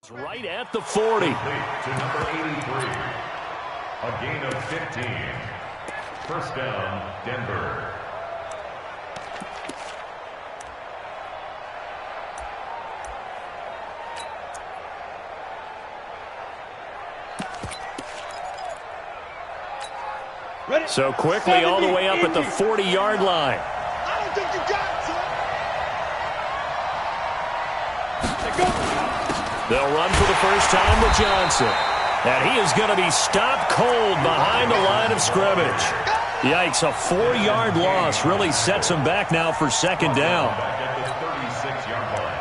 Right at the 40. To number 83. A gain of 15. First down, Denver. So quickly all the way up at the 40-yard line. I don't think you got it, They'll run for the first time with Johnson. And he is going to be stopped cold behind the line of scrimmage. Yikes, a 4-yard loss really sets him back now for second down. Back at the 36-yard line.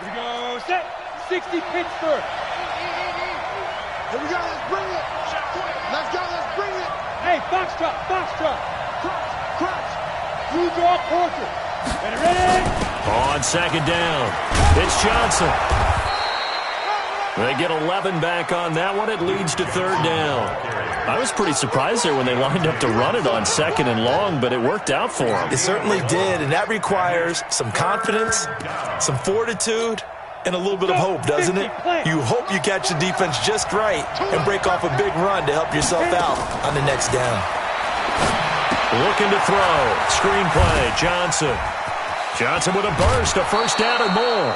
Here we go, set, 60 Pittsburgh. Here we go, let's bring it. Let's go, let's bring it. Hey, foxtrot, foxtrot. Crunch. Blue draw, portrait. Ready? On second down, it's Johnson. They get 11 back on that one. It leads to third down. I was pretty surprised there when they lined up to run it on second and long, but it worked out for them. It certainly did, and that requires some confidence, some fortitude, and a little bit of hope, doesn't it? You hope you catch the defense just right and break off a big run to help yourself out on the next down. Looking to throw. Screen play. Johnson. Johnson with a burst, a first down or more.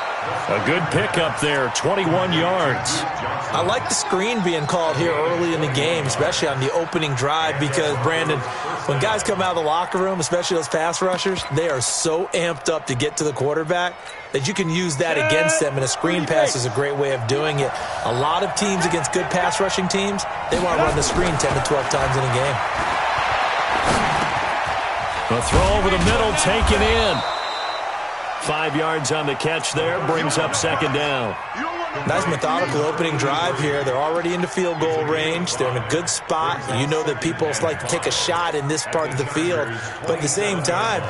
A good pickup there, 21 yards. I like the screen being called here early in the game, especially on the opening drive, because, Brandon, when guys come out of the locker room, especially those pass rushers, they are so amped up to get to the quarterback that you can use that against them, and a screen pass is a great way of doing it. A lot of teams against good pass rushing teams, they want to run the screen 10 to 12 times in a game. A throw over the middle, taken in. 5 yards on the catch there, brings up second down. Nice methodical opening drive here. They're already into field goal range. They're in a good spot. You know that people like to take a shot in this part of the field. But at the same time,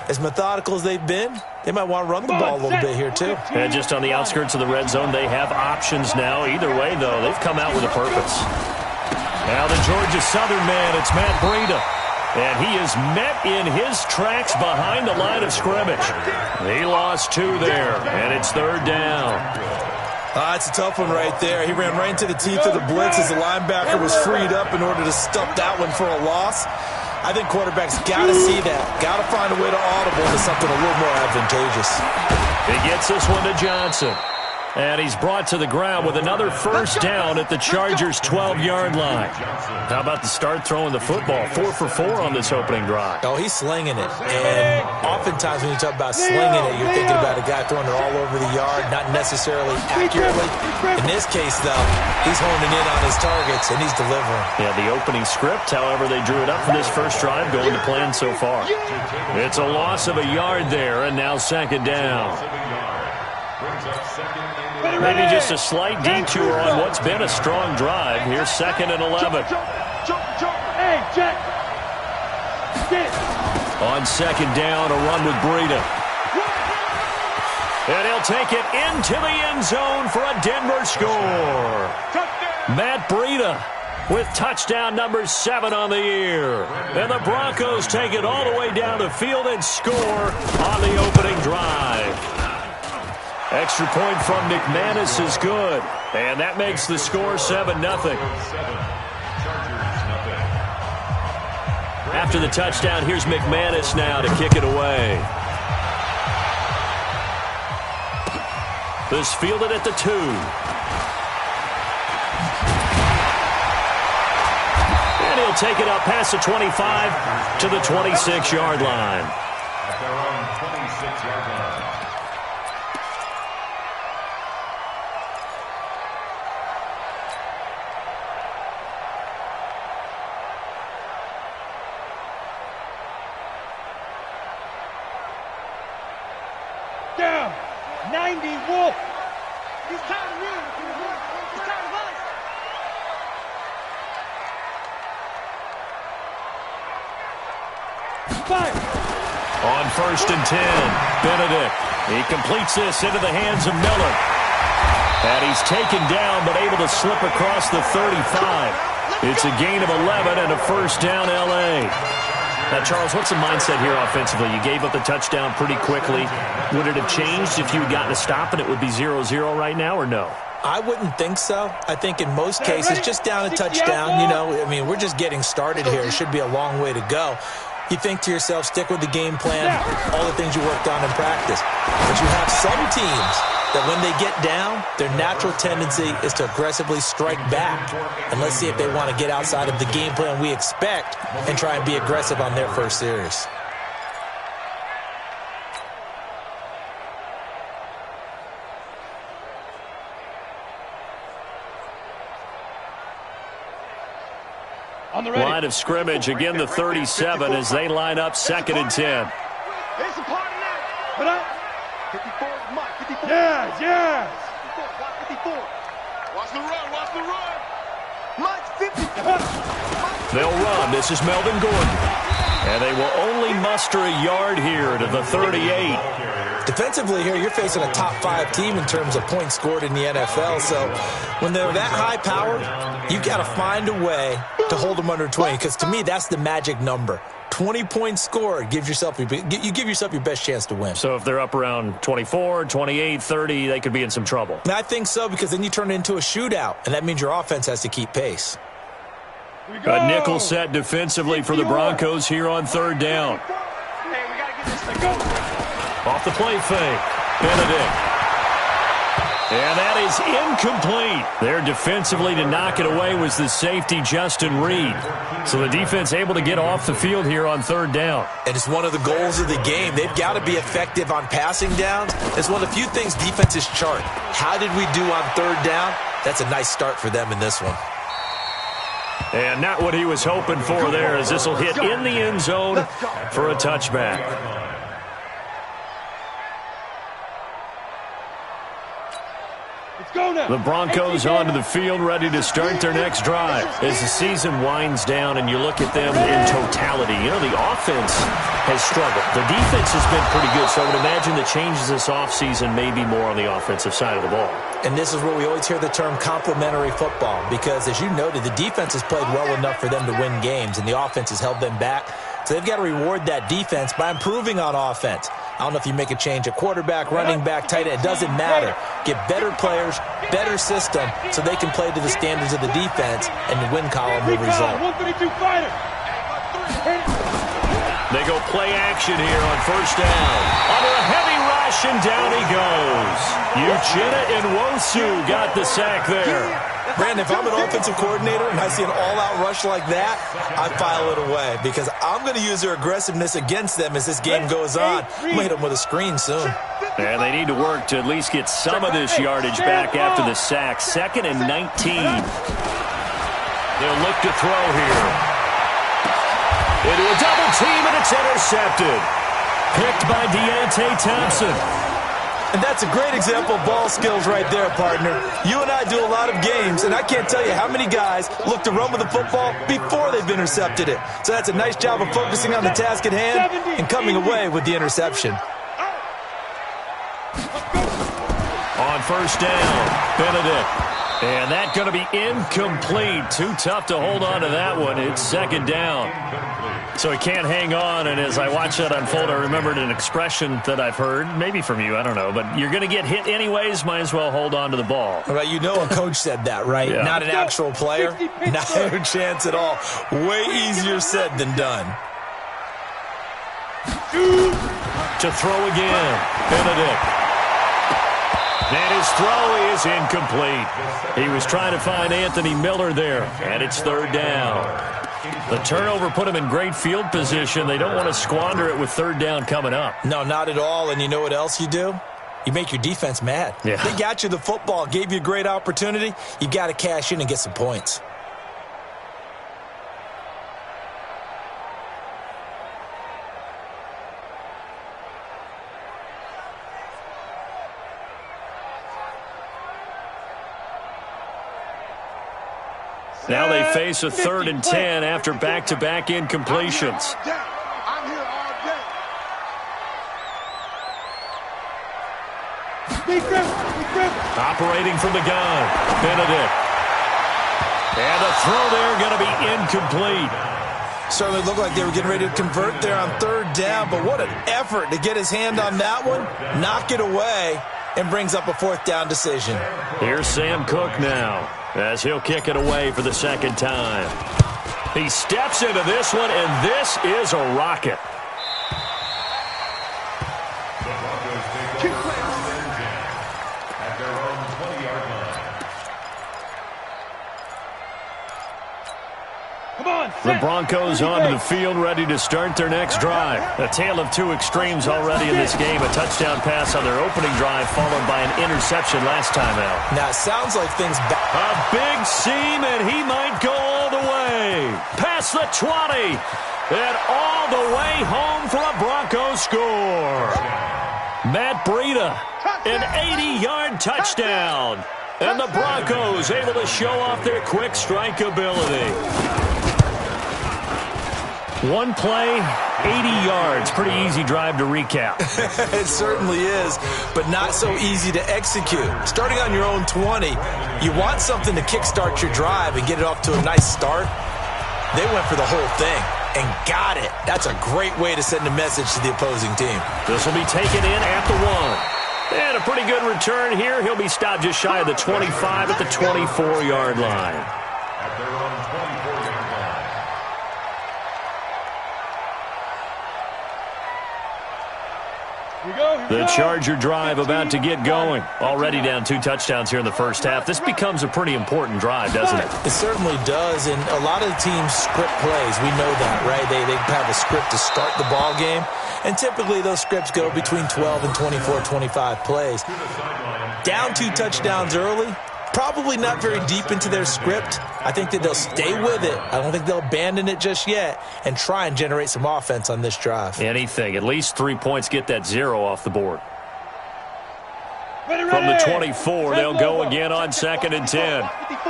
as methodical as they've been, they might want to run the ball a little bit here too. And just on the outskirts of the red zone, they have options now. Either way, though, they've come out with a purpose. Now the Georgia Southern man, it's Matt Breida. And he is met in his tracks behind the line of scrimmage. He lost 2 there, and it's third down. It's a tough one right there. He ran right into the teeth of the blitz as the linebacker was freed up in order to stuff that one for a loss. I think quarterbacks got to see that. Got to find a way to audible into something a little more advantageous. He gets this one to Johnson. And he's brought to the ground with another first down at the Chargers' 12-yard line. How about the start throwing the football? 4 for 4 on this opening drive. Oh, he's slinging it. And oftentimes when you talk about slinging it, you're thinking about a guy throwing it all over the yard, not necessarily accurately. In this case, though, he's honing in on his targets, and he's delivering. Yeah, the opening script, however, they drew it up for this first drive, going to plan so far. It's a loss of a yard there, and now second down. Maybe just a slight detour on what's been a strong drive. Here's second and 11. Hey, Jack. On second down, a run with Breida. And he'll take it into the end zone for a Denver score. Matt Breida with touchdown number 7 on the year. And the Broncos take it all the way down the field and score on the opening drive. Extra point from McManus is good. And that makes the score 7-0. After the touchdown, here's McManus now to kick it away. This fielded at the 2. And he'll take it up past the 25 to the 26-yard line. At their own 26-yard line. Down. 90 Wolf. He's tired of me. He's tired of us. Fire. On first and 10, Benedict. He completes this into the hands of Miller. And he's taken down but able to slip across the 35. It's a gain of 11 and a first down, L.A. Now, Charles, what's the mindset here offensively? You gave up the touchdown pretty quickly. Would it have changed if you had gotten a stop and it would be 0-0 right now, or no? I wouldn't think so. I think in most cases, just down a touchdown, we're just getting started here. It should be a long way to go. You think to yourself, stick with the game plan, all the things you worked on in practice. But you have some teams that when they get down, their natural tendency is to aggressively strike back. And let's see if they want to get outside of the game plan we expect and try and be aggressive on their first series. Line of scrimmage, again the 37 as they line up 2nd and 10. It's a party now. 54, Mike, 54. Yes. 54. Watch the run. Mike's 50. They'll run. This is Melvin Gordon. And they will only muster a yard here to the 38. Defensively here, you're facing a top 5 team in terms of points scored in the NFL. So when they're that high powered, you've got to find a way to hold them under 20. Because to me, that's the magic number. 20 points scored, you give yourself your best chance to win. So if they're up around 24, 28, 30, they could be in some trouble. And I think so, because then you turn it into a shootout, and that means your offense has to keep pace. A nickel set defensively for the Broncos here on 3rd down. Hey, we got to get this thing going. Off the play fake, Benedict. And that is incomplete. There defensively to knock it away was the safety, Justin Reed. So the defense able to get off the field here on 3rd down. And it's one of the goals of the game. They've got to be effective on passing downs. It's one of the few things defenses chart. How did we do on 3rd down? That's a nice start for them in this one. And not what he was hoping for there, as this will hit in the end zone for a touchback. The Broncos onto the field, ready to start their next drive. As the season winds down and you look at them in totality, the offense has struggled. The defense has been pretty good, so I would imagine the changes this offseason may be more on the offensive side of the ball. And this is where we always hear the term complementary football, because as you noted, the defense has played well enough for them to win games, and the offense has held them back. So they've got to reward that defense by improving on offense. I don't know if you make a change at quarterback, running back, tight end. It doesn't matter. Get better players, better system, so they can play to the standards of the defense, and the win column will result. They go play action here on 1st down. Under a heavy rush, and down he goes. Uchenna Nwosu got the sack there. Brandon, if I'm an offensive coordinator and I see an all-out rush like that, I file it away, because I'm going to use their aggressiveness against them as this game goes on. I'm going to hit them with a screen soon. And they need to work to at least get some of this yardage back after the sack. 2nd and 19. They'll look to throw here. Into a double team, and it's intercepted. Picked by Deontay Thompson. And that's a great example of ball skills right there, partner. You and I do a lot of games, and I can't tell you how many guys look to run with the football before they've intercepted it. So that's a nice job of focusing on the task at hand and coming away with the interception. On 1st down, Benedict. And that's going to be incomplete. Too tough to hold on to that one. It's 2nd down. So he can't hang on, and as I watch that unfold, I remembered an expression that I've heard, maybe from you, I don't know, but you're going to get hit anyways, might as well hold on to the ball. Right, a coach said that, right? Yeah. Not an actual player? No chance at all. Way easier said than done. To throw again, Benedict. And his throw is incomplete. He was trying to find Anthony Miller there, and it's 3rd down. The turnover put him in great field position. They don't want to squander it with 3rd down coming up. No, not at all. And you know what else you do? You make your defense mad. Yeah. They got you the football, gave you a great opportunity. You got to cash in and get some points. Now they face a 3rd and 10 after back-to-back incompletions. I'm here all day. Operating from the gun, Benedict. And the throw there going to be incomplete. Certainly looked like they were getting ready to convert there on third down, but what an effort to get his hand on that one, knock it away, and brings up a fourth down decision. Here's Sam Cook now, as he'll kick it away for the second time. He steps into this one, and this is a rocket. The Broncos onto the field, ready to start their next drive. A tale of two extremes already in this game. A touchdown pass on their opening drive, followed by an interception last time out. Now, it sounds like things... A big seam, and he might go all the way. Past the 20, and all the way home for a Broncos score. Matt Breida, an 80-yard touchdown. And the Broncos able to show off their quick strike ability. One play, 80 yards. Pretty easy drive to recap. It certainly is, but not so easy to execute. Starting on your own 20, you want something to kickstart your drive and get it off to a nice start. They went for the whole thing and got it. That's a great way to send a message to the opposing team. This will be taken in at the 1. And a pretty good return here. He'll be stopped just shy of the 25 at the 24-yard line. At their own 24-yard line. The Charger drive about to get going. Already down 2 touchdowns here in the first half. This becomes a pretty important drive, doesn't it? It certainly does, and a lot of the teams script plays. We know that, right? They have a script to start the ball game, and typically those scripts go between 12 and 24, 25 plays. Down 2 touchdowns early, probably not very deep into their script. I think that they'll stay with it. I don't think they'll abandon it just yet and try and generate some offense on this drive. Anything. At least 3 points, get that 0 off the board. From the 24, they'll go again on 2nd and 10. Let's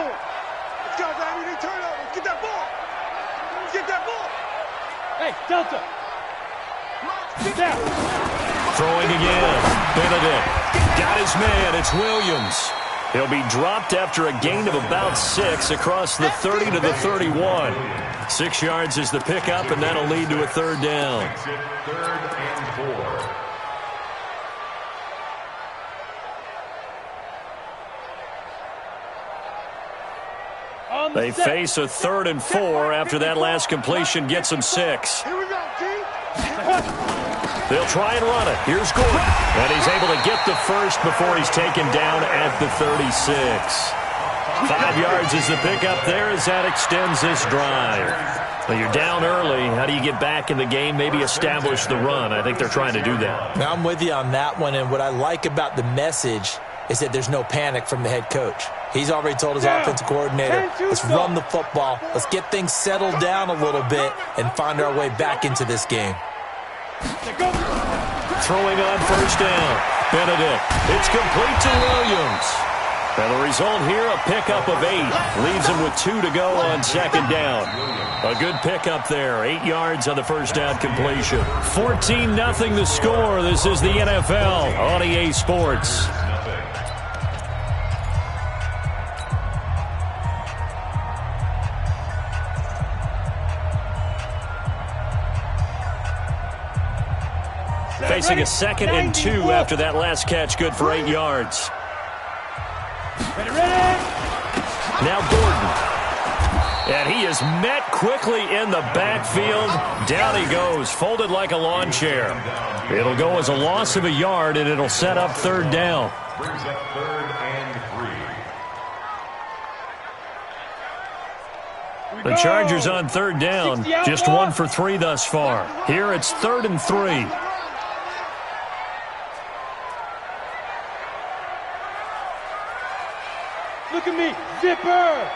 go, baby. They turn over. Get that ball. Get that ball. Hey, Delta. Get down. Throwing again. Benedict. Got his man. It's Williams. He'll be dropped after a gain of about 6 across the 30 to the 31. 6 yards is the pickup, and that'll lead to a third down. 3rd and 4. They face a 3rd and 4 after that last completion gets them 6. Here we go, team. They'll try and run it. Here's Gordon. And he's able to get the first before he's taken down at the 36. 5 yards is the pickup there as that extends this drive. Well, you're down early. How do you get back in the game? Maybe establish the run. I think they're trying to do that. Now, I'm with you on that one, and what I like about the message is that there's no panic from the head coach. He's already told his offensive coordinator, let's run the football, let's get things settled down a little bit and find our way back into this game. Throwing on first down. Benedict. It's complete to Williams. And the result here, a pickup of 8. Leaves him with 2 to go on 2nd down. A good pickup there. 8 yards on the first down completion. 14-0 the score. This is the NFL on EA Sports. Facing a 2nd and 2 after that last catch, good for 8 yards. Now Gordon. And he is met quickly in the backfield. Down he goes, folded like a lawn chair. It'll go as a loss of a yard, and it'll set up 3rd down. Brings up 3rd and 3. The Chargers on 3rd down, just 1 for 3 thus far. Here it's 3rd and 3. Look at me, Zipper!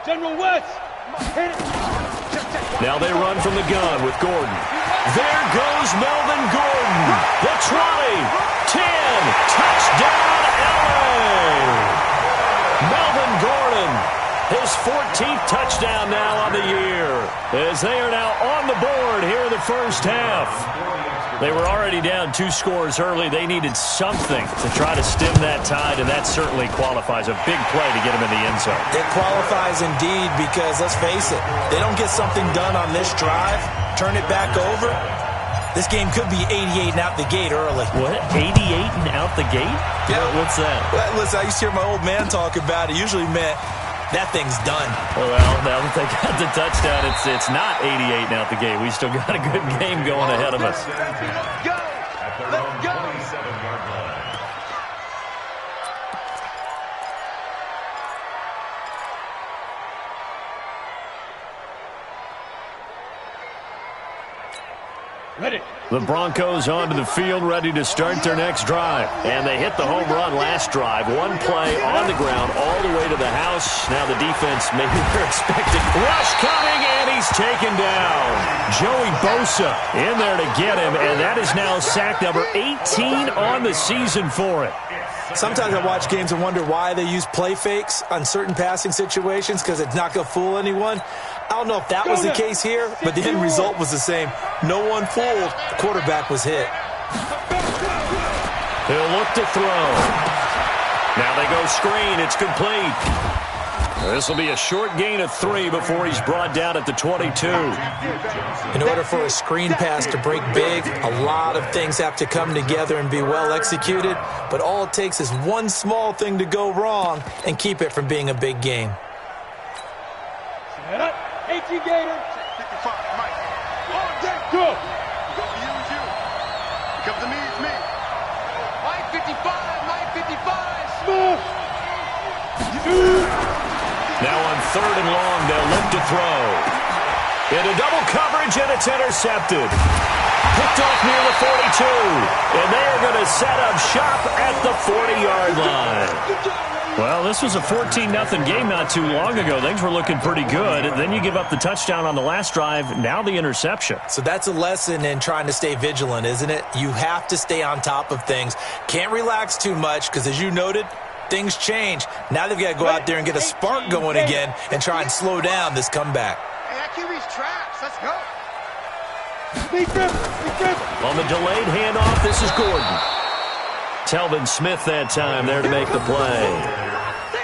General West! Hit it! Now they run from the gun with Gordon. There goes Melvin Gordon. The 20, 10, touchdown LA! Melvin Gordon, his 14th touchdown now on the year, as they are now on the board here in the first half. They were already down 2 scores early. They needed something to try to stem that tide, and that certainly qualifies. A big play to get them in the end zone. It qualifies indeed because, let's face it, they don't get something done on this drive, turn it back over. This game could be 88 and out the gate early. What? 88 and out the gate? Yeah. What's that? Well, listen, I used to hear my old man talk about it. Usually meant that thing's done. Well, now that they got the touchdown, it's not 88 and out the gate. We still got a good game going ahead of us. Go! Let's go! 27-yard line. Ready. The Broncos onto the field, ready to start their next drive. And they hit the home run last drive. One play on the ground all the way to the house. Now the defense, maybe they're expecting rush coming, and he's taken down. Joey Bosa in there to get him, and that is now sack number 18 on the season for it. Sometimes I watch games and wonder why they use play fakes on certain passing situations because it's not going to fool anyone. I don't know if that was the case here, but the end result was the same. No one fooled. The quarterback was hit. He'll look to throw. Now they go screen. It's complete. This will be a short gain of 3 before he's brought down at the 22. In order for a screen pass to break big, a lot of things have to come together and be well executed, but all it takes is one small thing to go wrong and keep it from being a big game. Set up. 18 Gator. 55, Mike. On deck, go. We're going to use you. Come to me, it's me. Mike 55, Mike 55. Smooth. Now on 3rd and long, they'll look to throw. Into double coverage, and it's intercepted. Picked off near the 42. And they are going to set up shop at the 40-yard line. Well, this was a 14-0 game not too long ago. Things were looking pretty good. Then you give up the touchdown on the last drive. Now the interception. So that's a lesson in trying to stay vigilant, isn't it? You have to stay on top of things. Can't relax too much because, as you noted, things change. Now they've got to go out there and get a spark going again and try and slow down this comeback. Hey, that QB's trash. Let's go. On the delayed handoff, this is Gordon. Telvin Smith that time there to make the play.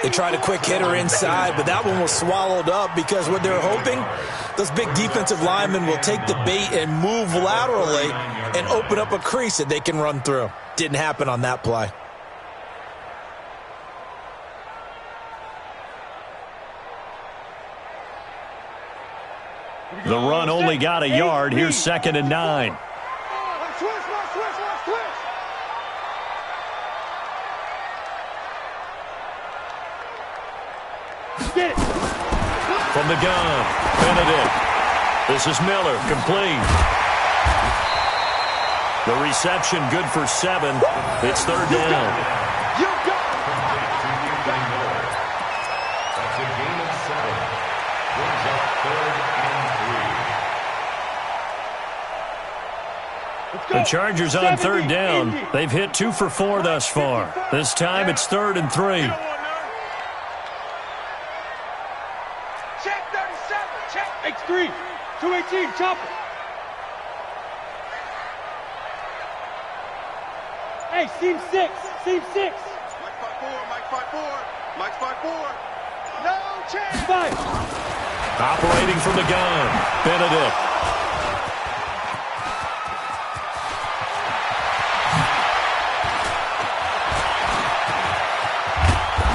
They tried a quick hitter inside, but that one was swallowed up because what they're hoping, those big defensive linemen will take the bait and move laterally and open up a crease that they can run through. Didn't happen on that play. The run only got a yard. Here's 2nd and 9. From the gun, Benedict. This is Miller, complete. The reception good for 7. It's 3rd down. That's a gain of 7. Brings up 3rd and 3. The Chargers on 3rd down. They've hit 2 for 4 thus far. This time it's 3rd and 3. Check 37. Check. X3. 218. Chopper. Hey, seam 6. Seam 6. Mike 5-4. Mike 5-4. Mike 5-4. No chance. 5. Operating from the gun, Benedict.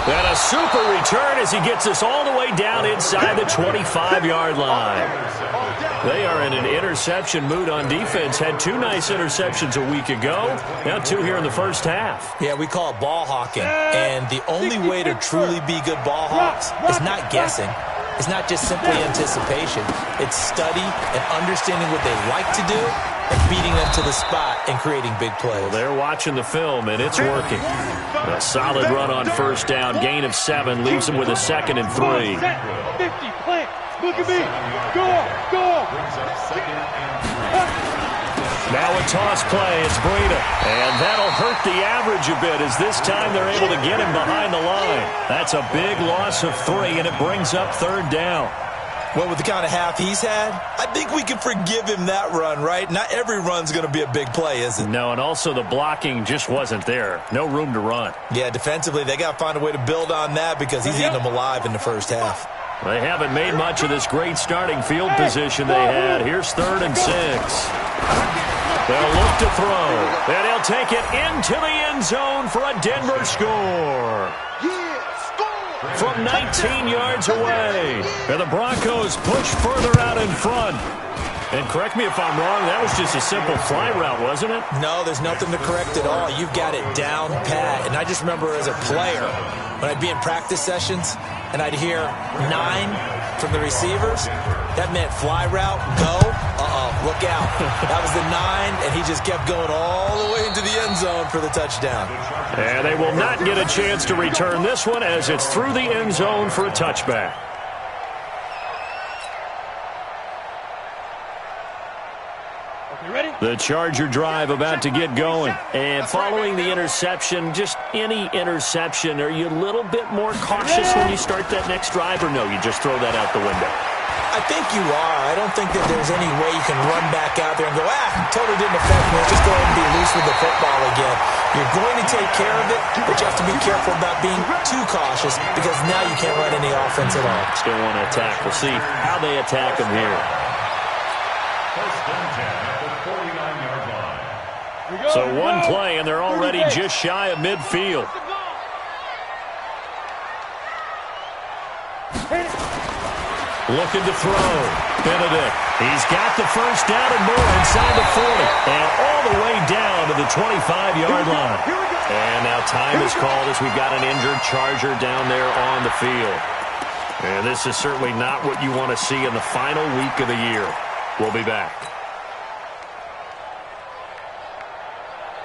And a super return as he gets us all the way down inside the 25-yard line. They are in an interception mood on defense. Had 2 nice interceptions a week ago. Now 2 here in the first half. Yeah, we call it ball hawking. And the only way to truly be good ball hawks is not guessing. It's not just simply anticipation. It's study and understanding what they like to do and beating them to the spot and creating big plays. Well, they're watching the film, and it's working. A solid run on 1st down. Gain of 7 leaves them with a 2nd and 3. 50, plant. Look at me. Go. Now a toss play. It's Breida. And that'll hurt the average a bit as this time they're able to get him behind the line. That's a big loss of 3, and it brings up 3rd down. Well, with the kind of half he's had, I think we can forgive him that run, right? Not every run's going to be a big play, is it? No, and also the blocking just wasn't there. No room to run. Yeah, defensively, they got to find a way to build on that because he's eating them alive in the first half. They haven't made much of this great starting field position they had. Here's 3rd and 6. They'll look to throw, and he'll take it into the end zone for a Denver score. From 19 yards away, and the Broncos push further out in front. And correct me if I'm wrong, that was just a simple fly route, wasn't it? No, there's nothing to correct at all. You've got it down pat. And I just remember as a player, when I'd be in practice sessions, and I'd hear 9 from the receivers, that meant fly route, go, look out. That was the 9, and he just kept going all the way into the end zone for the touchdown. And they will not get a chance to return this one as it's through the end zone for a touchback. The Charger drive about to get going. And following the interception, just any interception, are you a little bit more cautious when you start that next drive, or no, you just throw that out the window? I think you are. I don't think that there's any way you can run back out there and go, totally didn't affect me. Just go ahead and be loose with the football again. You're going to take care of it, but you have to be careful about being too cautious because now you can't run any offense at all. Still want to attack. We'll see how they attack them here. So one play, and they're already just shy of midfield. Looking to throw. Benedict. He's got the first down and more inside the 40. And all the way down to the 25-yard line. And now time is called as we've got an injured Charger down there on the field. And this is certainly not what you want to see in the final week of the year. We'll be back.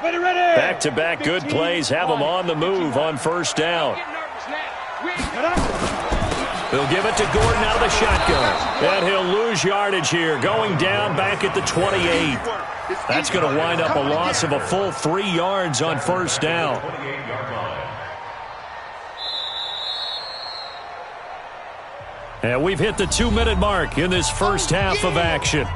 Back-to-back good plays have them on the move on first down. He'll give it to Gordon out of the shotgun. And he'll lose yardage here, going down back at the 28. That's going to wind up a loss of a full 3 yards on first down. And we've hit the 2-minute mark in this first half of action.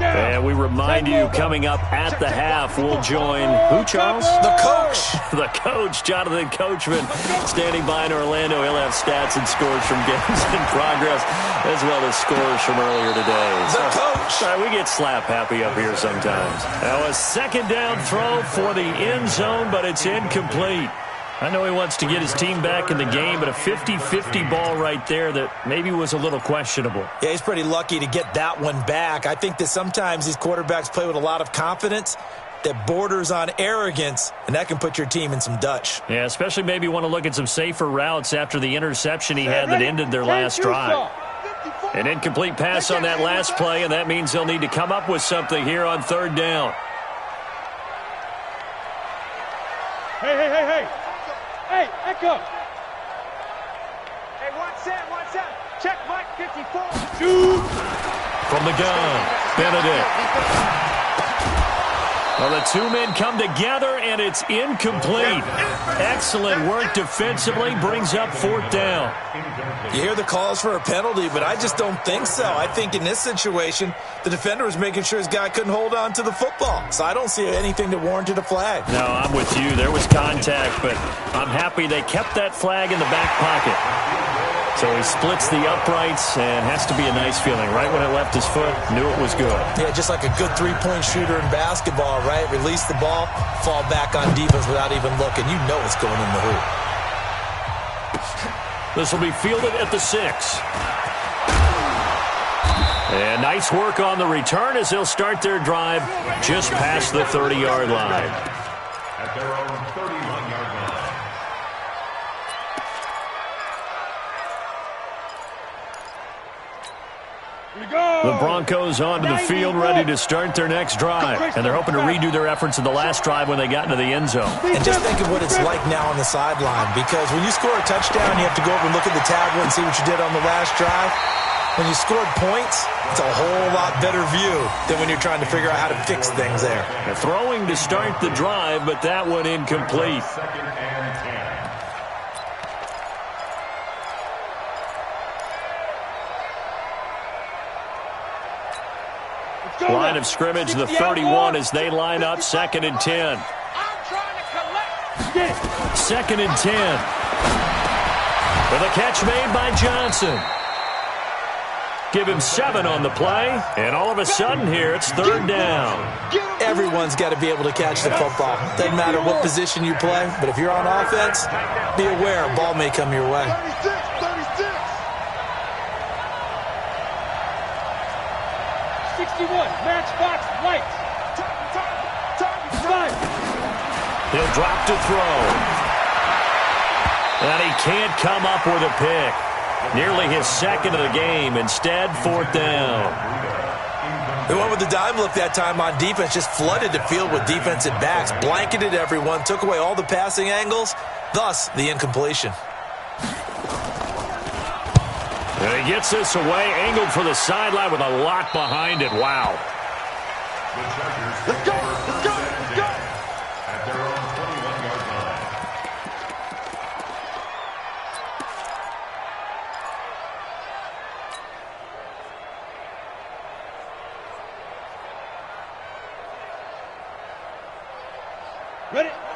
And we remind you, coming up at the half, we'll join who, Charles? The coach. The coach, Jonathan Coachman, standing by in Orlando. He'll have stats and scores from games in progress, as well as scores from earlier today. The coach. We get slap happy up here sometimes. Now a second down throw for the end zone, but it's incomplete. I know he wants to get his team back in the game, but a 50-50 ball right there that maybe was a little questionable. Yeah, he's pretty lucky to get that one back. I think that sometimes these quarterbacks play with a lot of confidence that borders on arrogance, and that can put your team in some Dutch. Yeah, especially maybe want to look at some safer routes after the interception he had that ended their last drive. An incomplete pass on that last play, and that means they'll need to come up with something here on third down. Hey, Echo. Hey, 1-7. Check Mike 54. Shoot. From the gun, Benedict. Well, the two men come together, and it's incomplete. Excellent work defensively, brings up fourth down. You hear the calls for a penalty, but I just don't think so. I think in this situation, the defender was making sure his guy couldn't hold on to the football. So I don't see anything that warranted a flag. No, I'm with you. There was contact, but I'm happy they kept that flag in the back pocket. So he splits the uprights, and has to be a nice feeling. Right when it left his foot, knew it was good. Yeah, just like a good three-point shooter in basketball, right? Release the ball, fall back on defense without even looking. You know it's going in the hoop. This will be fielded at the 6. And nice work on the return as they'll start their drive just past the 30-yard line. At their own 31-yard line. The Broncos onto the field, ready to start their next drive. And they're hoping to redo their efforts in the last drive when they got into the end zone. And just think of what it's like now on the sideline, because when you score a touchdown, you have to go over and look at the tablet and see what you did on the last drive. When you scored points, it's a whole lot better view than when you're trying to figure out how to fix things there. They're throwing to start the drive, but that one incomplete. Second and 10. Line of scrimmage, the 31 as they line up, 2nd and 10. Second and 10. With a catch made by Johnson. Give him 7 on the play, and all of a sudden here, it's 3rd down. Everyone's got to be able to catch the football. Doesn't matter what position you play, but if you're on offense, be aware a ball may come your way. 61, matchbox lights. He'll drop to throw. And he can't come up with a pick. Nearly his 2nd of the game. Instead, 4th down. They went with the dime look that time on defense, just flooded the field with defensive backs, blanketed everyone, took away all the passing angles, thus the incompletion. And he gets this away, angled for the sideline with a lot behind it. Wow. The Chargers let's go! At their own 21-yard line.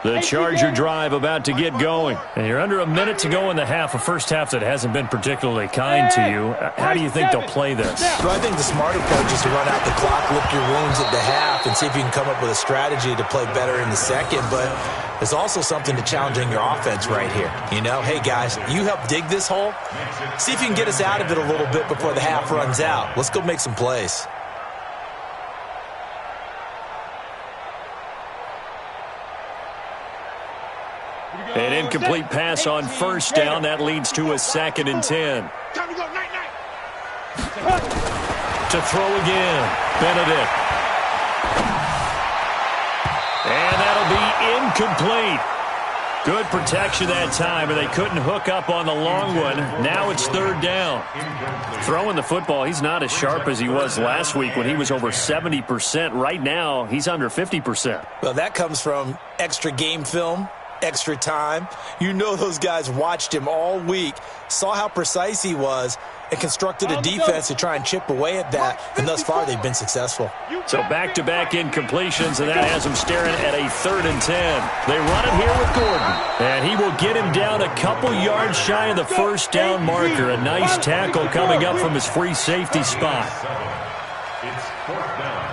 The Charger drive about to get going. And you're under a minute to go in the half, a first half that hasn't been particularly kind to you. How do you think they'll play this? Well, I think the smart approach is to run out the clock, lick your wounds at the half, and see if you can come up with a strategy to play better in the second. But there's also something to challenging your offense right here. You know, hey, guys, you help dig this hole. See if you can get us out of it a little bit before the half runs out. Let's go make some plays. An incomplete pass on 1st down. That leads to a 2nd and 10. Time to go, night. To throw again. Benedict. And that'll be incomplete. Good protection that time, and they couldn't hook up on the long one. Now it's 3rd down. Throwing the football, he's not as sharp as he was last week when he was over 70%. Right now, he's under 50%. Well, that comes from extra game film, extra time. You know those guys watched him all week, saw how precise he was, and constructed a defense to try and chip away at that, and thus far they've been successful. So back-to-back incompletions, and that has him staring at a 3rd and 10. They run it here with Gordon, and he will get him down a couple yards shy of the 1st down marker. A nice tackle coming up from his free safety spot. It's 4th down.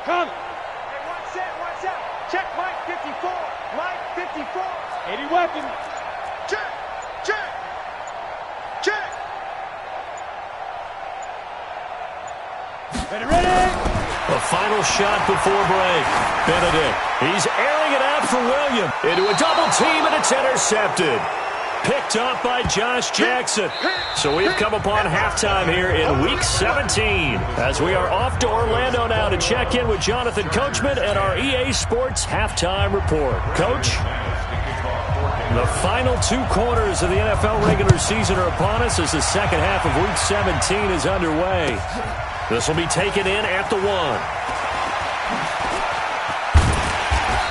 Come. Hey, watch out. Check Mike 54. Mike 54. 80 weapon. Check. Ready. The final shot before break. Benedict. He's airing it out for William. Into a double team, and it's intercepted. Picked up by Josh Jackson. So we've come upon halftime here in Week 17 as we are off to Orlando now to check in with Jonathan Coachman and our EA Sports Halftime Report. Coach, the final 2 quarters of the NFL regular season are upon us as the second half of Week 17 is underway. This will be taken in at the 1.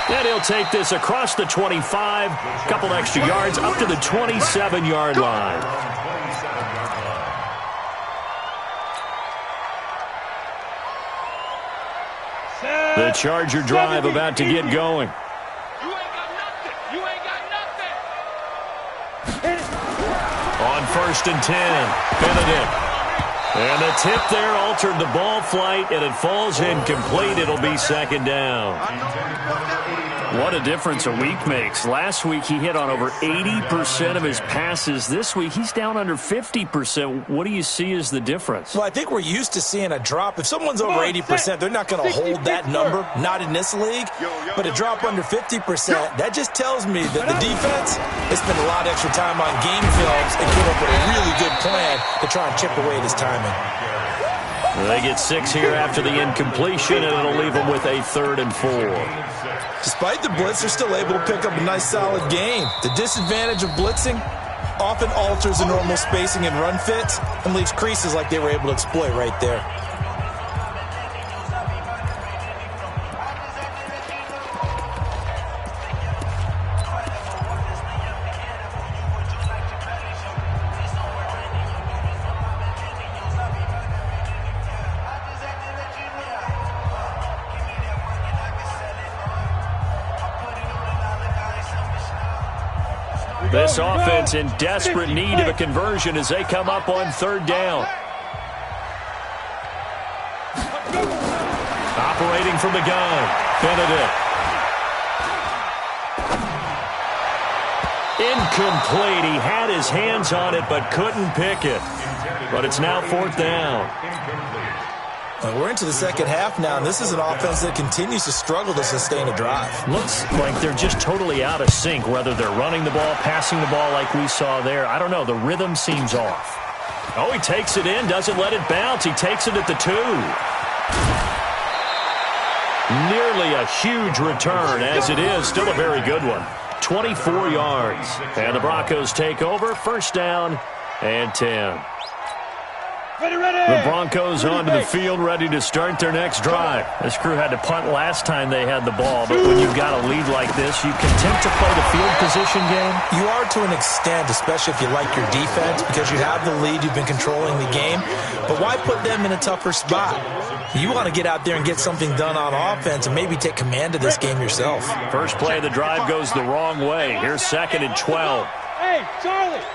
And he'll take this across the 25, couple extra yards up to the 27-yard line. The Charger drive about to get going. You ain't got nothing. On 1st and 10, Benedict. And the tip there altered the ball flight, and it falls incomplete. It'll be 2nd down. What a difference a week makes. Last week he hit on over 80% of his passes. This week he's down under 50%. What do you see as the difference? Well, I think we're used to seeing a drop. If someone's over 80%, they're not going to hold that number, not in this league. But a drop under 50%, that just tells me that the defense has spent a lot of extra time on game films and came up with a really good plan to try and chip away at his timing. They get 6 here after the incompletion, and it'll leave them with a 3rd and 4. Despite the blitz, they're still able to pick up a nice, solid gain. The disadvantage of blitzing often alters the normal spacing and run fits and leaves creases like they were able to exploit right there. This offense in desperate need of a conversion as they come up on 3rd down. Operating from the gun, Benedict. Incomplete. He had his hands on it but couldn't pick it. But it's now 4th down. We're into the second half now, and this is an offense that continues to struggle to sustain a drive. Looks like they're just totally out of sync, whether they're running the ball, passing the ball like we saw there. I don't know. The rhythm seems off. Oh, he takes it in, doesn't let it bounce. He takes it at the 2. Nearly a huge return, as it is. Still a very good one. 24 yards. And the Broncos take over. 1st down and 10. The Broncos onto the field, ready to start their next drive. This crew had to punt last time they had the ball, but when you've got a lead like this, you content to play the field position game? You are to an extent, especially if you like your defense, because you have the lead, you've been controlling the game. But why put them in a tougher spot? You want to get out there and get something done on offense and maybe take command of this game yourself. First play of the drive goes the wrong way. Here's 2nd and 12. Hey, Charlie.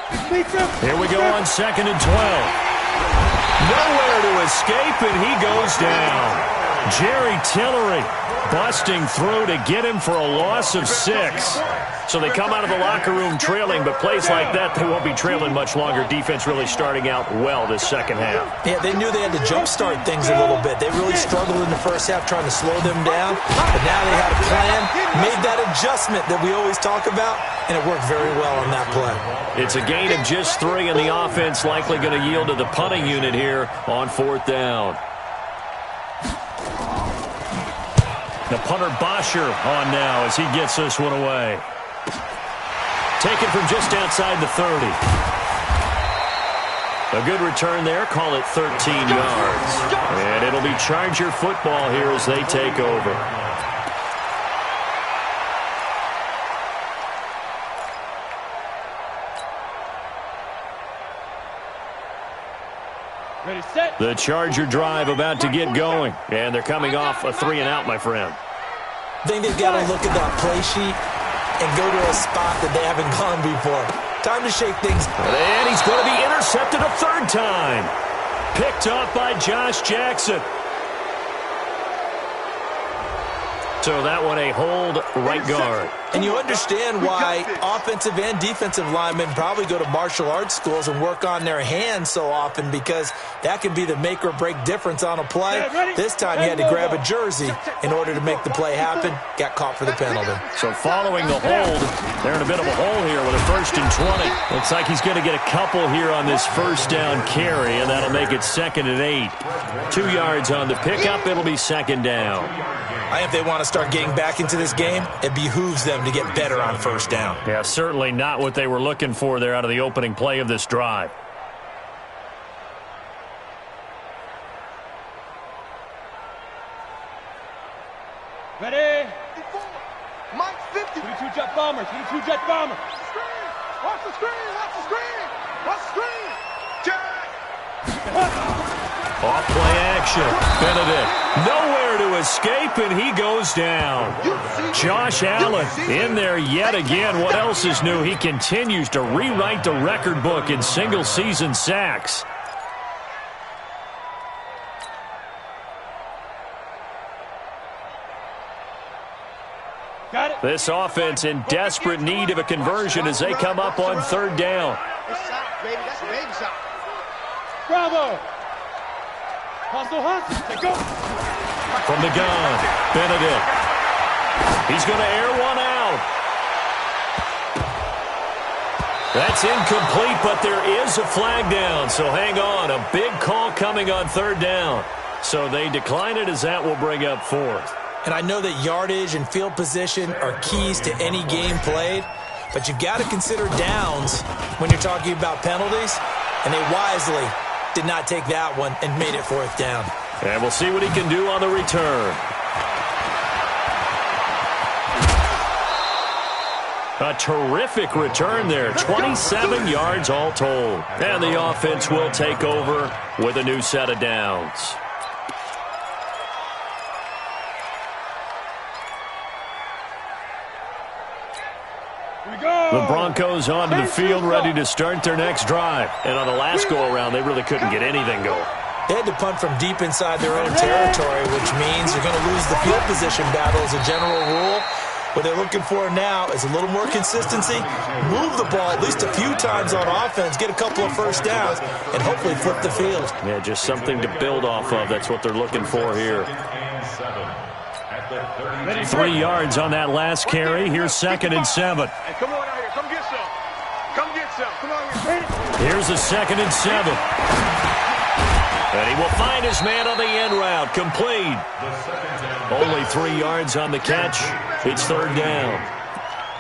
Here we go on 2nd and 12. Nowhere to escape, and he goes down. Jerry Tillery busting through to get him for a loss of 6. So they come out of the locker room trailing, but plays like that, they won't be trailing much longer. Defense really starting out well this second half. Yeah, they knew they had to jumpstart things a little bit. They really struggled in the first half trying to slow them down, but now they had a plan, made that adjustment that we always talk about, and it worked very well on that play. It's a gain of just 3, and the offense likely going to yield to the punting unit here on 4th down. The punter Bosher on now as he gets this one away. Taken from just outside the 30. A good return there. Call it 13 yards. And it'll be Charger football here as they take over. Ready, set. The Charger drive about to get going. And they're coming off a 3-and-out, my friend. I think they've got to look at that play sheet and go to a spot that they haven't gone before. Time to shake things. And he's going to be intercepted a 3rd time. Picked up by Josh Jackson. So that one a hold right guard. And you understand why offensive and defensive linemen probably go to martial arts schools and work on their hands so often, because that can be the make or break difference on a play. This time he had to grab a jersey in order to make the play happen. Got caught for the penalty. So following the hold, they're in a bit of a hole here with a 1st and 20. Looks like he's going to get a couple here on this 1st down carry, and that'll make it 2nd and 8. 2 yards on the pickup. It'll be 2nd down. I think if they want to start getting back into this game, it behooves them to get better on 1st down. Yeah, certainly not what they were looking for there out of the opening play of this drive. Ready? Mike 50. 22 jet bomber. 22 jet bomber. Watch the screen. Watch the screen. Watch the screen. Jack. Off play action. Benedict nowhere to escape, and he goes down. Josh Allen in there yet again. What else is new? He continues to rewrite the record book in single-season sacks. This offense in desperate need of a conversion as they come up on third down. Bravo. Hustle, hustle. Go. From the gun, Benedict. He's going to air one out. That's incomplete, but there is a flag down, so hang on. A big call coming on third down. So they decline it as that will bring up fourth. And I know that yardage and field position are keys to any game played, but you've got to consider downs when you're talking about penalties, and they wisely did not take that one and made it fourth down. And we'll see what he can do on the return. A terrific return there, 27 yards all told. And the offense will take over with a new set of downs. The Broncos onto the field ready to start their next drive. And on the last go-around, they really couldn't get anything going. They had to punt from deep inside their own territory, which means you're going to lose the field position battle as a general rule. What they're looking for now is a little more consistency, move the ball at least a few times on offense, get a couple of first downs, and hopefully flip the field. Yeah, just something to build off of. That's what they're looking for here. 3 yards on that last carry. Here's 2nd and 7. Hey, come on out here. Come get some. Come get some. Come on here. Here's a 2nd and 7. And he will find his man on the end route. Complete. Only 3 yards on the catch. It's third down.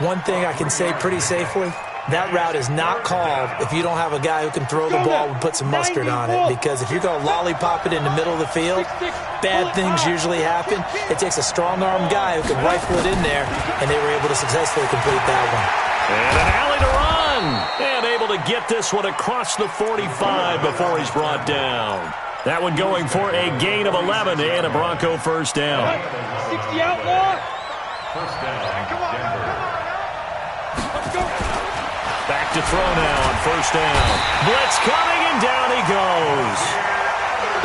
One thing I can say pretty safely, that route is not called if you don't have a guy who can throw the ball and put some mustard on it. Because if you're going to lollipop it in the middle of the field, bad things usually happen. It takes a strong-arm guy who can rifle it in there, and they were able to successfully complete that one. And an alley to run. And able to get this one across the 45 before he's brought down. That one going for a gain of 11 and a Bronco first down. 60 outlaw. First down, Come on, Denver. Let's go. Back to throw now on first down. Blitz coming, and down he goes.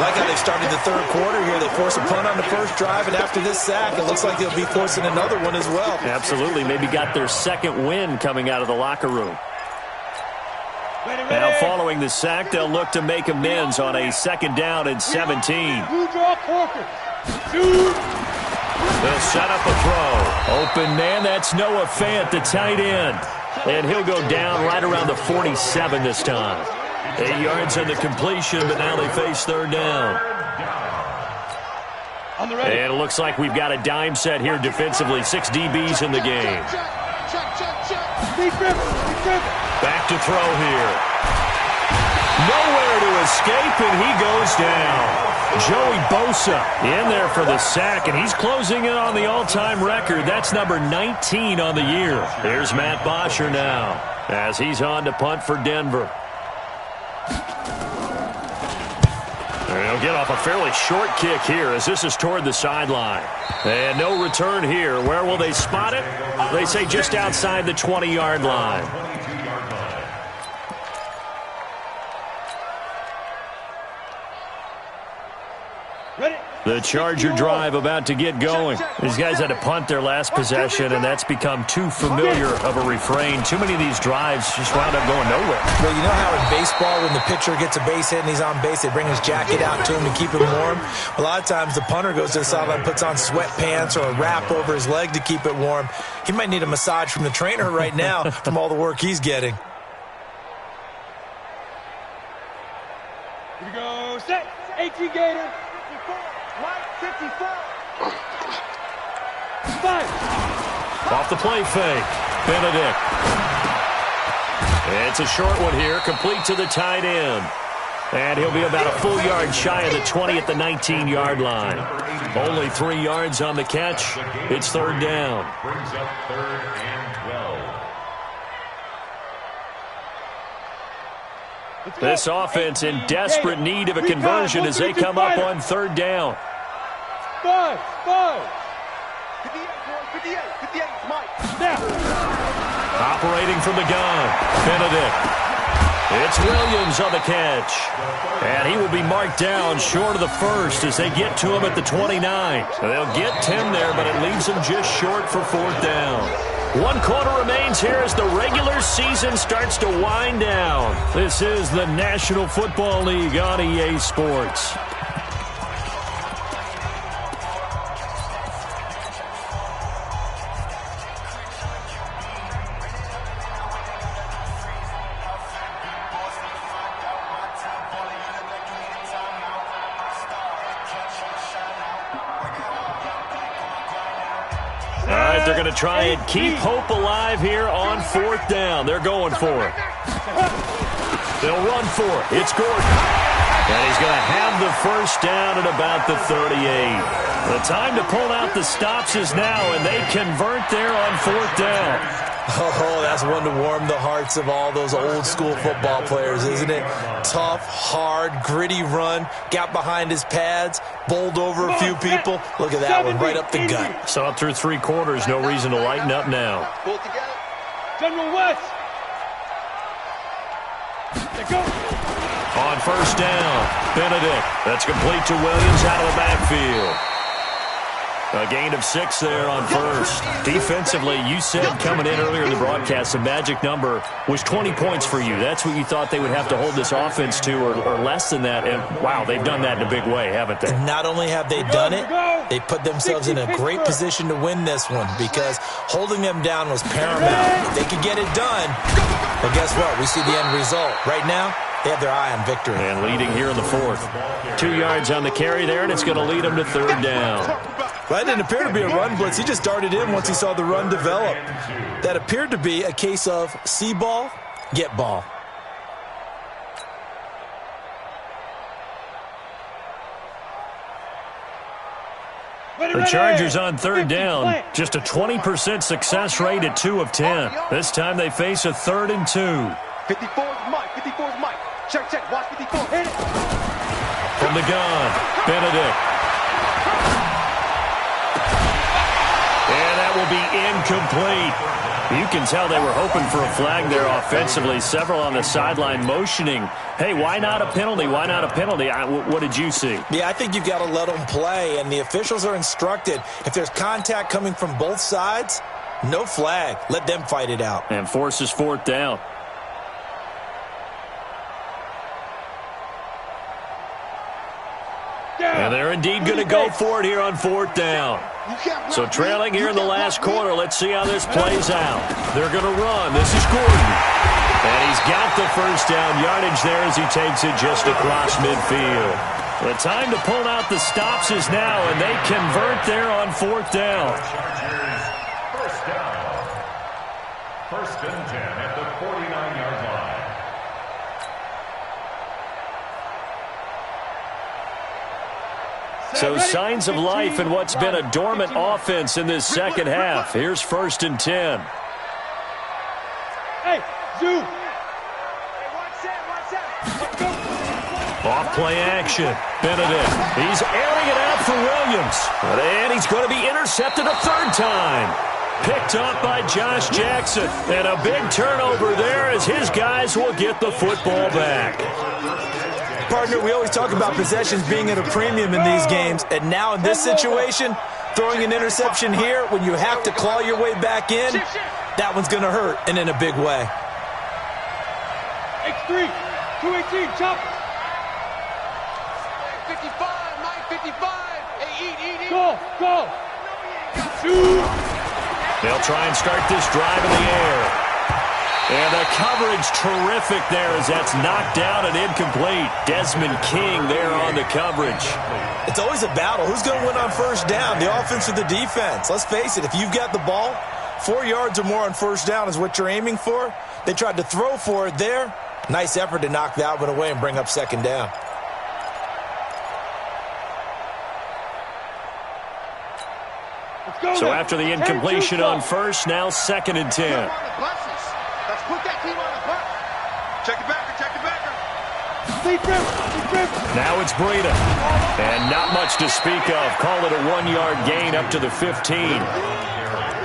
Like how they started the third quarter here. They force a punt on the first drive, and after this sack, it looks like they'll be forcing another one as well. Absolutely. Maybe got their second win coming out of the locker room. Now following the sack, they'll look to make amends on a 2nd down and 17. Who draw Corker? They'll set up a throw. Open man, that's Noah Fant, the tight end. And he'll go down right around the 47 this time. 8 yards on the completion, but now they face third down. And it looks like we've got a dime set here defensively. 6 DBs in the game. Back to throw here. Nowhere to escape, and he goes down. Joey Bosa in there for the sack, and he's closing in on the all-time record. That's number 19 on the year. Here's Matt Bosher now as he's on to punt for Denver. He'll get off a fairly short kick here as this is toward the sideline. And no return here. Where will they spot it? They say just outside the 20-yard line. The Charger drive about to get going. These guys had to punt their last possession, and that's become too familiar of a refrain. Too many of these drives just wound up going nowhere. Well, you know how in baseball when the pitcher gets a base hit and he's on base, they bring his jacket out to him to keep him warm? A lot of times the punter goes to the sideline, puts on sweatpants or a wrap over his leg to keep it warm. He might need a massage from the trainer right now from all the work he's getting. Here we go. Set. 18 Gator. 54. 5. Off the play fake. Benedict. It's a short one here, complete to the tight end. And he'll be about a full yard shy of the 20 at the 19-yard line. Only 3 yards on the catch. It's third down. Brings up 3rd and 12. This offense in desperate need of a conversion as they come up on third down. 5. 58, Mike. Now. Operating from the gun, Benedict. It's Williams on the catch. And he will be marked down short of the first as they get to him at the 29. They'll get 10 there, but it leaves them just short for 4th down. 1 quarter remains here as the regular season starts to wind down. This is the National Football League on EA Sports. They're going to try and keep hope alive here on 4th down. They're going for it. They'll run for it. It's Gordon. And he's going to have the first down at about the 38. The time to pull out the stops is now, and they convert there on 4th down. Oh, that's one to warm the hearts of all those old-school football players, isn't it? Tough, hard, gritty run, got behind his pads, bowled over a few people. Look at that one, right up the gut. Saw it through 3 quarters, no reason to lighten up now. Pull it together. General West. They go. On 1st down, Benedict. That's complete to Williams out of the backfield. A gain of 6 there on 1st. Defensively, you said coming in earlier in the broadcast, the magic number was 20 points for you. That's what you thought they would have to hold this offense to, or less than that. And, wow, they've done that in a big way, haven't they? And not only have they done it, they put themselves in a great position to win this one because holding them down was paramount. If they could get it done, but guess what? We see the end result. Right now, they have their eye on victory. And leading here in the 4th. 2 yards on the carry there, and it's going to lead them to 3rd down. Well, that didn't appear to be a run blitz. He just darted in once he saw the run develop. That appeared to be a case of see ball, get ball. The Chargers on 3rd down, just a 20% success rate at 2 of 10. This time they face a 3rd and 2. 54's Mike, 54's Mike. Check, watch 54. Hit it. From the gun, Benedict. And that will be incomplete. You can tell they were hoping for a flag there offensively. Several on the sideline motioning, hey, why not a penalty? Why not a penalty? What did you see? Yeah, I think you've got to let them play, and the officials are instructed. If there's contact coming from both sides, no flag. Let them fight it out. And forces 4th down. And they're indeed going to go for it here on 4th down. So trailing here in the last quarter, let's see how this plays out. They're going to run. This is Gordon. And he's got the first down yardage there as he takes it just across midfield. The time to pull out the stops is now, and they convert there on 4th down. First down. 1st and 10 at the 49-yard line. So signs of life in what's been a dormant offense in this second half. Here's 1st and 10. Hey, Zoo. Off play action. Benedict. He's airing it out for Williams. And he's going to be intercepted a 3rd time. Picked up by Josh Jackson. And a big turnover there as his guys will get the football back. Partner, we always talk about possessions being at a premium in these games, and now in this situation, throwing an interception here when you have to claw your way back in, that one's going to hurt, and in a big way. X3, 218, chop. 55, Mike, 55. Hey, eat. Go. Shoot. They'll try and start this drive in the air. And the coverage terrific there as that's knocked down and incomplete. Desmond King there on the coverage. It's always a battle. Who's going to win on 1st down, the offense or the defense? Let's face it, if you've got the ball, 4 yards or more on 1st down is what you're aiming for. They tried to throw for it there. Nice effort to knock that one away and bring up 2nd down. So after the incompletion on 1st, now 2nd and 10. Let's put that team on the clock. Check it backer. Now it's Breida. And not much to speak of. Call it a 1-yard gain up to the 15.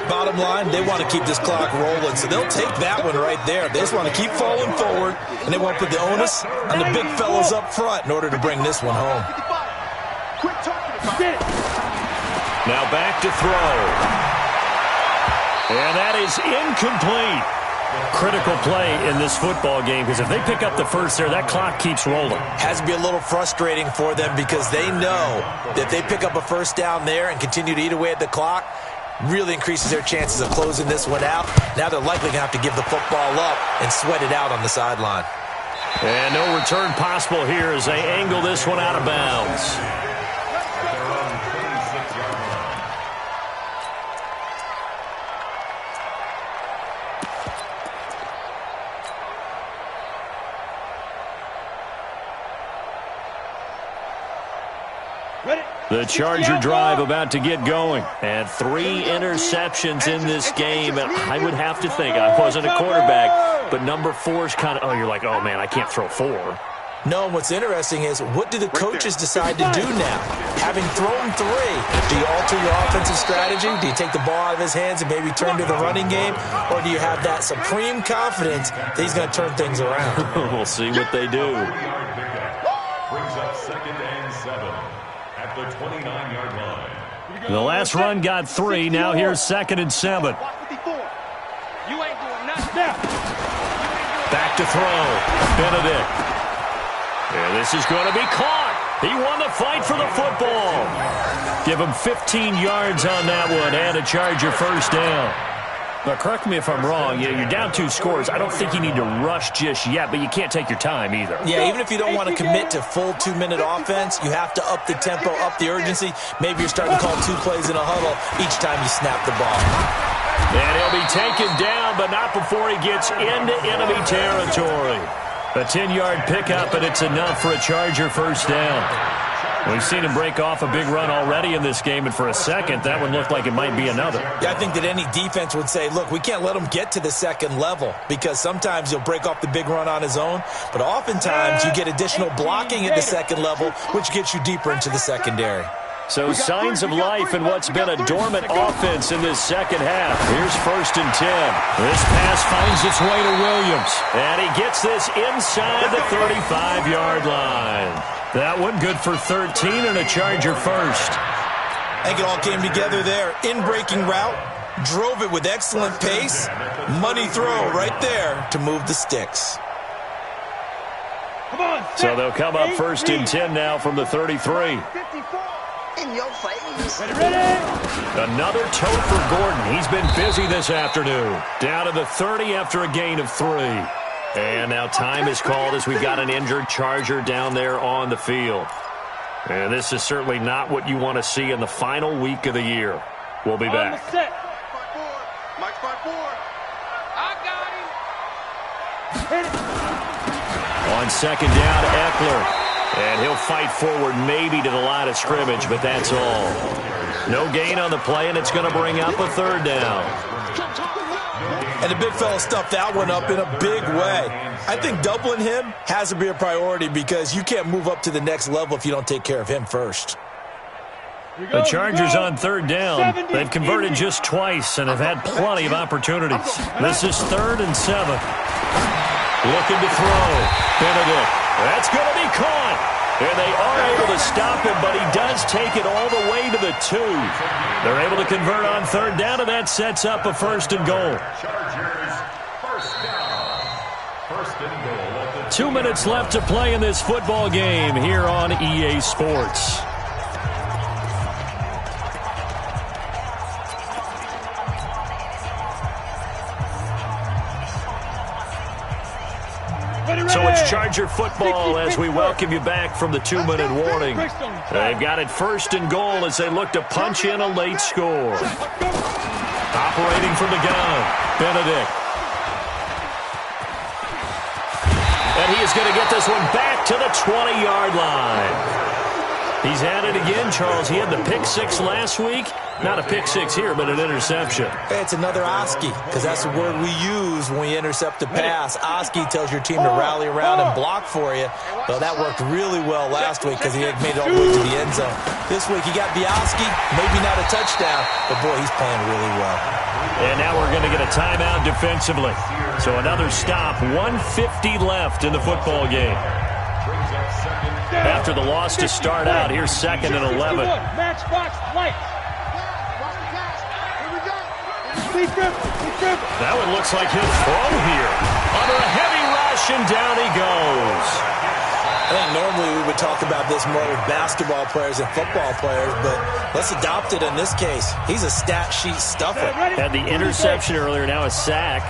bottom line, they want to keep this clock rolling, so they'll take that one right there. They just want to keep falling forward, and they won't put the onus on the big fellas up front in order to bring this one home. Now back to throw. And that is incomplete. Critical play in this football game, because if they pick up the first there, that clock keeps rolling. Has to be a little frustrating for them because they know that if they pick up a first down there and continue to eat away at the clock, really increases their chances of closing this one out. Now they're likely going to have to give the football up and sweat it out on the sideline. And no return possible here as they angle this one out of bounds. The Charger drive about to get going. And 3 interceptions in this game. And I would have to think, I wasn't a quarterback, but number 4's kind of, you're like, oh, man, I can't throw 4. No, and what's interesting is, what do the coaches decide to do now? Having thrown 3, do you alter your offensive strategy? Do you take the ball out of his hands and maybe turn to the running game? Or do you have that supreme confidence that he's going to turn things around? We'll see what they do. Brings up 2nd and 7 at the 29-yard line. The last run got 3. Now here's 2nd and 7. You ain't doing nothing. Back to throw. Benedict. And this is going to be caught. He won the fight for the football. Give him 15 yards on that one and a Charger first down. Now, correct me if I'm wrong. You're down 2 scores. I don't think you need to rush just yet, but you can't take your time either. Yeah, even if you don't want to commit to full 2-minute offense, you have to up the tempo, up the urgency. Maybe you're starting to call 2 plays in a huddle each time you snap the ball. And he'll be taken down, but not before he gets into enemy territory. A 10-yard pickup, and it's enough for a Charger first down. We've seen him break off a big run already in this game, and for a second, that one looked like it might be another. Yeah, I think that any defense would say, look, we can't let him get to the second level, because sometimes he'll break off the big run on his own, but oftentimes you get additional blocking at the second level, which gets you deeper into the secondary. So signs of life in what's been a dormant offense in this second half. Here's 1st and 10. This pass finds its way to Williams. And he gets this inside the 35-yard line. That one good for 13 and a Charger first. I think it all came together there. In-breaking route. Drove it with excellent pace. Money throw right there to move the sticks. So they'll come up 1st and 10 now from the 33. In your face. Ready? Another toe for Gordon. He's been busy this afternoon. Down to the 30 after a gain of 3. And now time is called as we've got an injured Charger down there on the field. And this is certainly not what you want to see in the final week of the year. We'll be back. Mike's 5-4. I got him. Hit it. On 2nd down, Eckler. And he'll fight forward maybe to the line of scrimmage, but that's all. No gain on the play, and it's going to bring up a 3rd down. And the big fella stuffed that one up in a big way. I think doubling him has to be a priority because you can't move up to the next level if you don't take care of him first. The Chargers on 3rd down. They've converted just twice and have had plenty of opportunities. This is 3rd and 7. Looking to throw. Benedict. That's going to be caught. And they are able to stop him, but he does take it all the way to the 2. They're able to convert on 3rd down, and that sets up a 1st and goal. Chargers, 1st down. 1st and goal at the 2 minutes left to play in this football game here on EA Sports. So it's Charger football as we welcome you back from the 2-minute warning. They've got it 1st and goal as they look to punch in a late score. Operating from the gun, Benedict. And he is going to get this one back to the 20-yard line. He's at it again, Charles. He had the pick six last week. Not a pick six here, but an interception. Hey, it's another Oski, because that's the word we use when we intercept a pass. Oski tells your team to rally around and block for you. Well, that worked really well last week because he had made it all the way to the end zone. This week he got the Oski, maybe not a touchdown, but boy, he's playing really well. And now we're going to get a timeout defensively. So another stop, 1:50 left in the football game. After the loss to start out, here's 2nd and 11. Matchbox lights. That one looks like he'll throw here. Under a heavy rush, and down he goes. I think normally we would talk about this more with basketball players and football players, but let's adopt it in this case. He's a stat sheet stuffer. Had the interception earlier, now a sack.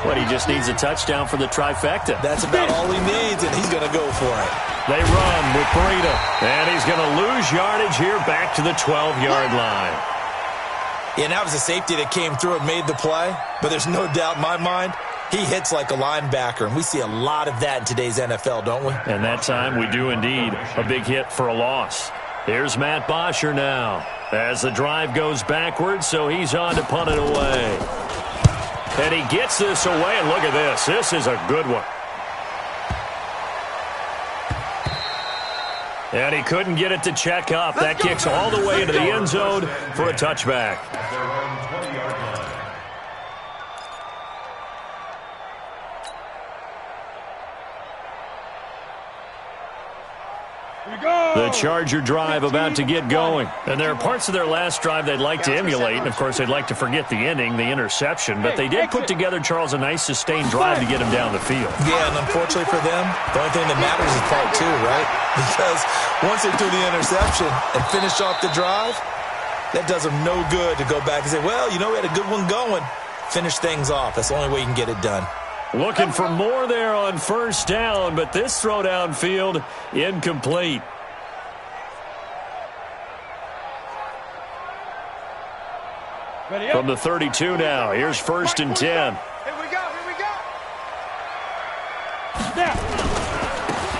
What, he just needs a touchdown for the trifecta. That's about all he needs, and he's going to go for it. They run with Breida, and he's going to lose yardage here back to the 12-yard line. Yeah, and that was a safety that came through and made the play, but there's no doubt in my mind he hits like a linebacker, and we see a lot of that in today's NFL, don't we? And that time we do indeed. A big hit for a loss. Here's Matt Bosher now as the drive goes backwards, so he's on to punt it away. And he gets this away, and look at this. This is a good one. And he couldn't get it to check up. That kicks all the way into the end zone for a touchback. The Charger drive about to get going. And there are parts of their last drive they'd like to emulate. And, of course, they'd like to forget the ending, the interception. But they did put together, Charles, a nice sustained drive to get him down the field. Yeah, and unfortunately for them, the only thing that matters is part two, right? Because once they do the interception and finish off the drive, that does them no good to go back and say, well, you know, we had a good one going. Finish things off. That's the only way you can get it done. Looking for more there on first down, but this throw downfield incomplete. From the 32 now, here's 1st and 10. Here we go.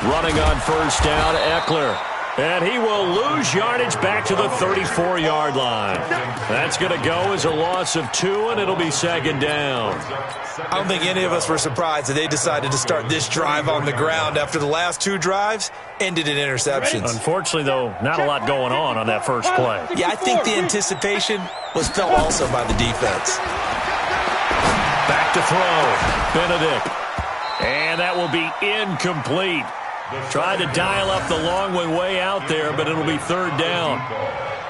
Running on first down, Eckler. And he will lose yardage back to the 34-yard line. That's going to go as a loss of 2, and it'll be 2nd down. I don't think any of us were surprised that they decided to start this drive on the ground after the last 2 drives ended in interceptions. Unfortunately, though, not a lot going on that first play. Yeah, I think the anticipation was felt also by the defense. Back to throw, Benedict. And that will be incomplete. Tried to dial up the long one way out there, but it'll be 3rd down.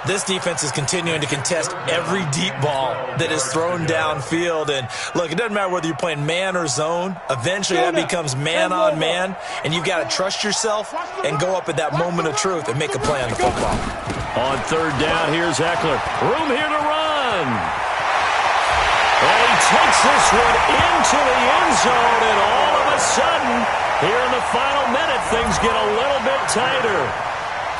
This defense is continuing to contest every deep ball that is thrown downfield. And, look, it doesn't matter whether you're playing man or zone. Eventually that becomes man on man, and you've got to trust yourself and go up at that moment of truth and make a play on the football. On 3rd down, here's Eckler. Room here to run. And he takes this one into the end zone, and all of a sudden, here in the final minute, things get a little bit tighter.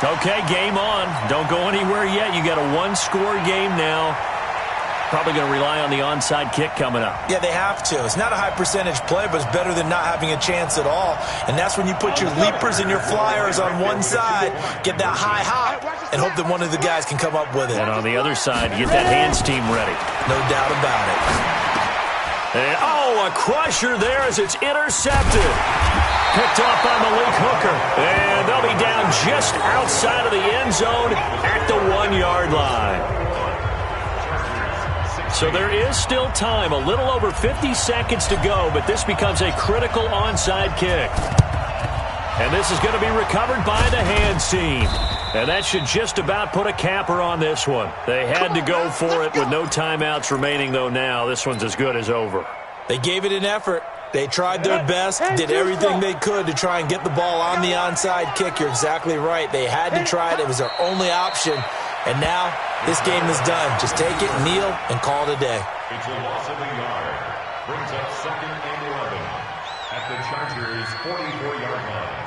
Okay, game on. Don't go anywhere yet. You got a 1-score game now. Probably going to rely on the onside kick coming up. Yeah, they have to. It's not a high-percentage play, but it's better than not having a chance at all. And that's when you put your leapers and your flyers on one side, get that high hop, and hope that one of the guys can come up with it. And on the other side, get that hands team ready. No doubt about it. And, a crusher there as it's intercepted. Picked off by Malik Hooker. And they'll be down just outside of the end zone at the 1-yard line. So there is still time, a little over 50 seconds to go, but this becomes a critical onside kick. And this is going to be recovered by the hands team. And that should just about put a capper on this one. They had to go for it with no timeouts remaining, though now. This one's as good as over. They gave it an effort. They tried their best, did everything they could to try and get the ball on the onside kick. You're exactly right. They had to try it. It was their only option. And now this game is done. Just take it, kneel, and call it a day. It's a loss of a yard. Brings up 2nd and 11 at the Chargers' 44-yard line.